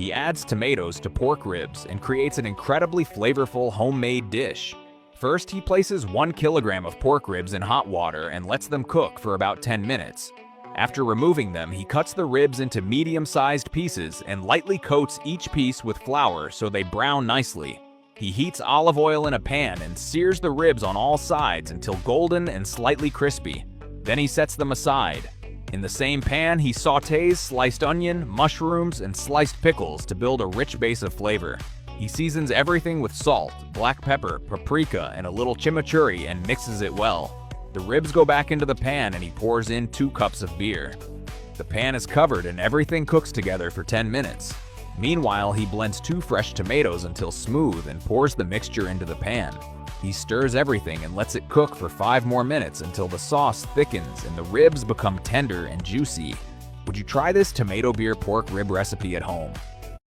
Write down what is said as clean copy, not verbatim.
He adds tomatoes to pork ribs and creates an incredibly flavorful homemade dish. First, he places 1 kilogram of pork ribs in hot water and lets them cook for about 10 minutes. After removing them, he cuts the ribs into medium-sized pieces and lightly coats each piece with flour so they brown nicely. He heats olive oil in a pan and sears the ribs on all sides until golden and slightly crispy. Then he sets them aside. In the same pan, he sautés sliced onion, mushrooms, and sliced pickles to build a rich base of flavor. He seasons everything with salt, black pepper, paprika, and a little chimichurri and mixes it well. The ribs go back into the pan and he pours in 2 cups of beer. The pan is covered and everything cooks together for 10 minutes. Meanwhile, he blends 2 fresh tomatoes until smooth and pours the mixture into the pan. He stirs everything and lets it cook for 5 more minutes until the sauce thickens and the ribs become tender and juicy. Would you try this tomato beer pork rib recipe at home?